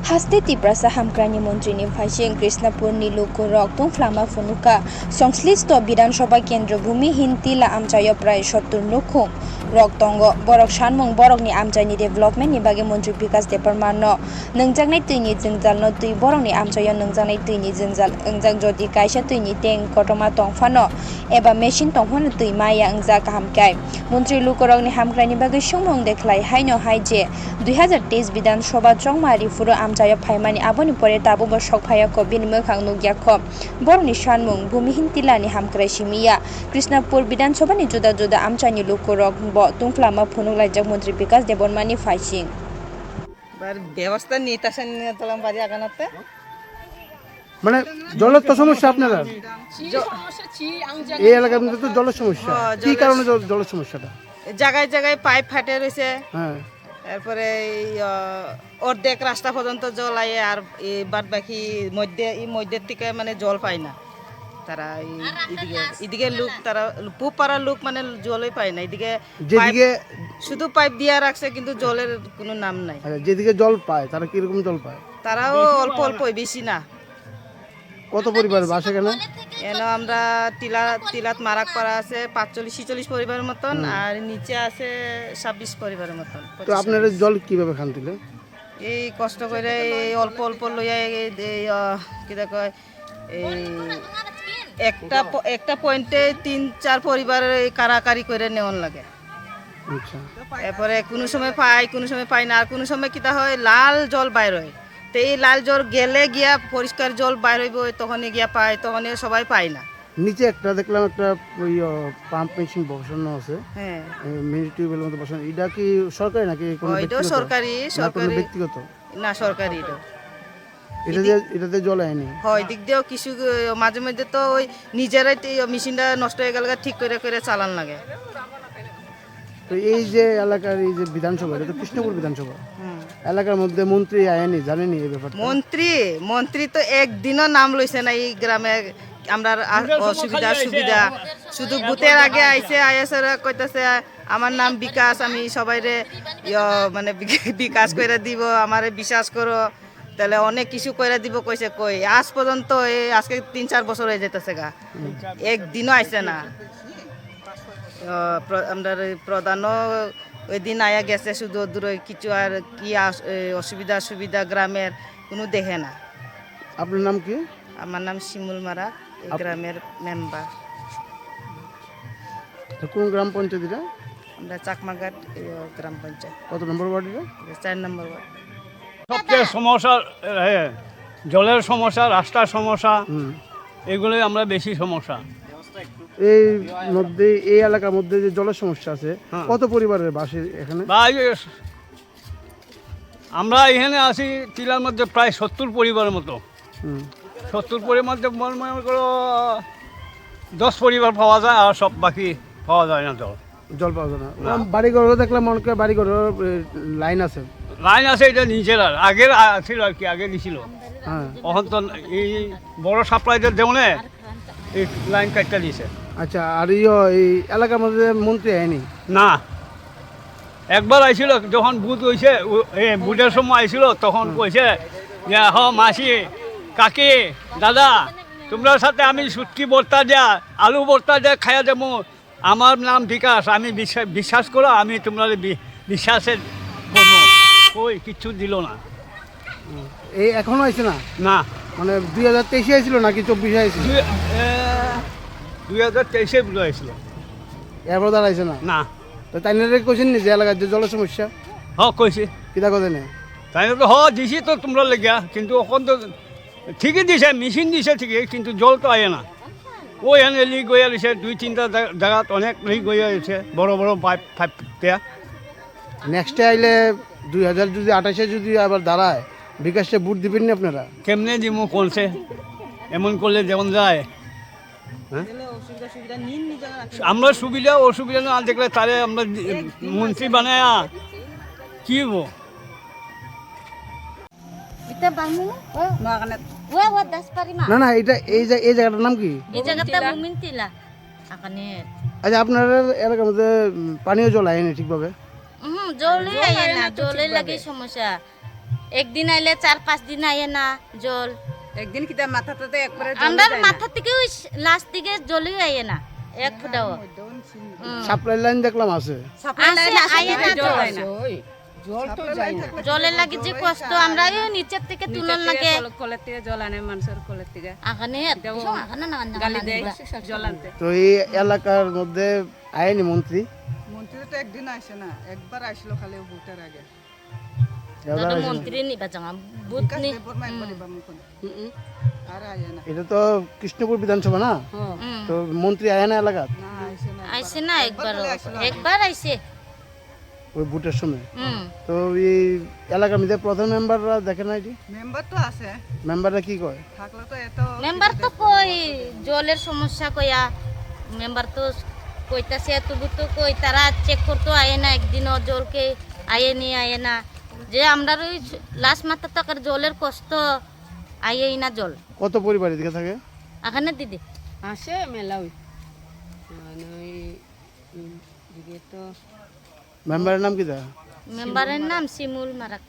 Haste Tiprasa Hamkrani Montrini Phashing Krishnapur Niluku Rock Tungflama Funuka Songslist Bidan Shoba Kendra Bhumi Hintila Amchaya Prai Shotur Nukhum Rock Tongo Borok Shanmung Borok ni Amchani Development ni Bagi Montri Bikas Department Nungjangnai Tuini Jinjal no Tui Borok ni Amchaya Nungjangnai Tuini Jinjal Ungjang Jodi Kaisha Tuini Teng Kotoma Tongfano Eba Machine Tongfano Tui Maya Ungjak Hamkai Montri Lukorok ni Hamkrani Bagi Shumung Deklai Haino Haije 2023 Bidan Shoba Chongmari Furo Amchaya Phaimani Aboni Pore Tabu Bo Shokphaya Ko Binimo Khangnu Gyakho Borni Shanmung Bhumi Hintilani Hamkrai Shimiya Krishnapur Bidan Shoba ni Juda Juda Amchani Lukorok Bo Tungflama Phunuk Laijak Montri Bikas Debormani Phashing বার ব্যবস্থা নিতেছেন তোলাম বাড়ি আগানাতে মানে জলের তো সমস্যা আপনারা এই এলাকার মধ্যে তো জলের সমস্যা কি কারণে জলের সমস্যাটা জায়গায় জায়গায় পাইপ ফাটে রয়েছে হ্যাঁ তারপরে অর্ধেক রাস্তা পর্যন্ত জল আয়ে আর বাদ বাকি মধ্যের থেকে মানে জল পায় না তারা এদিকে লোক তারা পুব পাড়ার লোক মানে জলই পায় না এদিকে শুধু পাইপ দিয়ে রাখছে কিন্তু জলের কোনো নাম নাই যেদিকে জল পায় তারা কিরকম জল পায় তারাও অল্প অল্প বেশি না কত পরিবার বাসা কেন আমরা টিলাত মারাক পাড়া আছে 45-46 পরিবারের মতন আর নিচে আছে 26 পরিবারের মতন তো আপনারা জল কিভাবে খান দিলে এই কষ্ট করে অল্প অল্প লইয়া কি দেখো একটা পয়েন্টে 3-4 পরিবারের কারাকারি করে নেওয়ান লাগে এরপরে কোনো সময় পাই কোনো সময় পাই না আর কোনো সময় কিতা হয় লাল জল বাইর হয় তো এই লাল জল গেলে গিয়া পরিষ্কার জল বাইর হইব তখনই গিয়া পায় তখনই সবাই পায় না নিচে একটা দেখলাম একটা ওই পাম্প মেশিন বসানো আছে হ্যাঁ মিনি টিউবওয়েলের মতো বসানো এটা কি সরকারি নাকি কোনো সরকারি ব্যক্তিগত না সরকারি এটাতে জল আয়নি হয় দিক দিয়েও কিছু মাঝে মধ্যে তো ওই নিজেরাই মেশিনটা নষ্ট হয়ে গেলে ঠিক করে করে চালান লাগে তো এই যে এলাকার এই যে বিধানসভা এটা তো কৃষ্ণপুর বিধানসভা এলাকার মধ্যে মন্ত্রী আয়নি জানেনি এই ব্যাপারটা মন্ত্রী তো একদিনও নাম লইছে না এই গ্রামে আমরা সুবিধা শুধু বুথের আগে আইছে আইএসরা কইতাছে আমার নাম বিকাশ আমি সবাইরে মানে বিকাশ করে দিব আমারে বিশ্বাস করো তাহলে অনেক কিছু করে দিব কইছে কই আজ পর্যন্ত আজকে 3-4 বছর হয়ে যেতেছে গা একদিনও আইছে না আমরা প্রধানও ওই দিন আয়া গেছে শুধু দূরে কিছু আর কি অসুবিধা গ্রামের কোনো দেখে না আপনার নাম কি আমার নাম শিমুল মারা এই গ্রামের মেম্বার কোন গ্রাম পঞ্চায়েত এটা আমরা চাকমাঘাট গ্রাম পঞ্চায়েত কত নম্বর ওয়ার্ড এটা 4 নম্বর ওয়ার্ড সবচেয়ে সমস্যা জলের সমস্যা রাস্তার সমস্যা এগুলোই আমরা বেশি সমস্যা এই মধ্যে এই এলাকার মধ্যে যে জলের সমস্যা আছে কত পরিবারের বাসে এখানে আমরা এখানে আছি টিলার মধ্যে প্রায় 70 পরিবারের মতো 70 পরিবার মধ্যে মনে করো 10 পরিবার পাওয়া যায় আর সব বাকি পাওয়া যায় না জল পাওয়া যায় না বাড়িঘরও দেখলাম অনেক বাড়িঘরের লাইন আছে এটা নিজের আগের ছিল আর কি আগে দিছিল এখন তো এই বড় সাপ্লাইদের দেওনে এই লাইন কাটটা দিয়েছে আচ্ছা আর এই এলাকার মধ্যে মন্ত্রী আয়নি না একবার আইছিল যখন বুথ হয়েছে বুথের সময় আইছিল তখন কইছে যে মাসি কাকি দাদা তোমরা সাথে আমি শুটকি ভর্তা দেয়া আলু ভর্তা দেয়া খাইয়া দেবো আমার নাম বিকাশ আমি বিশ্বাস করো আমি তোমরা বিশ্বাসের করবো ওই কিচ্ছু দিল না এই এখনো আইছে না না মানে 2023 আইছিল নাকি 24 আইছিল 2023 বলে আইছিল এরপর দাঁড়াইছে না না তো তাই না কোশ্চেন নি যে এলাকার যে জলের সমস্যা কইছি কিতা কথা নেই তাই তো দিছি তো তোমরা লেগিয়া কিন্তু এখন তো ঠিকই দিছে মেশিন দিছে ঠিকই কিন্তু জল তো আয় না ওই এনে লিক গইয়া দিছে 2-3টা জায়গাত অনেক লিক গইয়া দিছে বড় বড় পাইপ দেয়া নেক্সটে আইলে 2028 যদি আবার দাঁড়ায় বিকাশে ভোট দিবেন না আপনারা কেমনে দিব কোনছে এমন করলে যেমন যায় আমরা সুবিধা অসুবিধা না দেখলে তাহলে আমরা মন্ত্রী বানায় কি হবো না এটা এই জায়গাটার নাম কি আচ্ছা আপনার এলাকার মধ্যে পানীয় জল আয়নি ঠিকভাবে জলই আয় না জলের লাগে সমস্যা একদিন আইলে 4-5 দিন আইয়ে না জল। একদিন কিটা মাথাটাতে একবারে আমরা মাথা থেকে ওই লাস্ট দিকে জলই আইয়ে না এক ফুটাও। সাপ্লাই লাইন দেখলাম আছে। আসে আইয়ে না জলের লাগে যে কষ্ট আমরা এই নিচের থেকে তুলন লাগে কলের থেকে জল আনে মানুষের কলের থেকে আখানে আখানে না গালি দেয় জল আনতে। তো এই এলাকার মধ্যে আয়নি মন্ত্রী, মন্ত্রী তো একদিন আসে না, একবার আসলো খালি ভোটের আগে। এবার দাদা মন্ত্রী নিবা জাঙা বুত নি আর আয় না, এটা তো কৃষ্ণপুর বিধানসভা না, তো মন্ত্রী আয় না এলাকাত না আসে না। আইছে না একবার আইছে। ওই ভোটের সময়। তো এই এলাকার মধ্যে প্রধান মেম্বাররা দেখে না এটি, মেম্বার তো আছে, মেম্বাররা কি কয়? থাকলে তো এত মেম্বার তো কই জলের সমস্যা কইয়া মেম্বার তো কইতাছে তবু তো কই তারা চেক করতে আয়ে না, একদিনও জলকে আয়ে না যে আমরা ওই লাস্ট মাথা টাকার জলের কষ্ট আইয়েই না জল। কত পরিবার এদিকে থাকে? এখানে দিদি আসে মেলা ওই দিকে তো মেম্বারের নাম কি তা? মেম্বারের নাম শিমুল মারাক।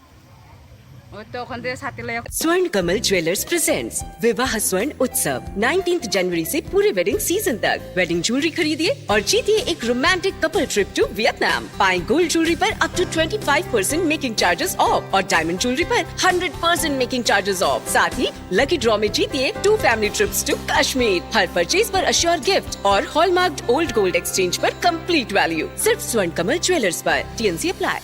ওই তো ওখান থেকে সাথে লাই स्वर्ण कमल ज्वेलर्स प्रेजेंट्स विवाह स्वर्ण उत्सव 19 जनवरी से पूरे वेडिंग सीजन तक। वेडिंग ज्वेलरी खरीदिए और जीतिए एक romantic couple trip to Vietnam. पाएं गोल्ड ज्वेलरी पर up to 25% making charges off और डायमंड ज्वेलरी पर 100% मेकिंग चार्जेस ऑफ। साथ ही लकी ड्रॉ में जीतिए 2 फैमिली ट्रिप्स टू कश्मीर। हर परचेज पर अश्योर गिफ्ट और हॉलमार्क्ड ओल्ड गोल्ड एक्सचेंज पर कंप्लीट वैल्यू सिर्फ स्वर्ण कमल ज्वेलर्स पर। TNC apply.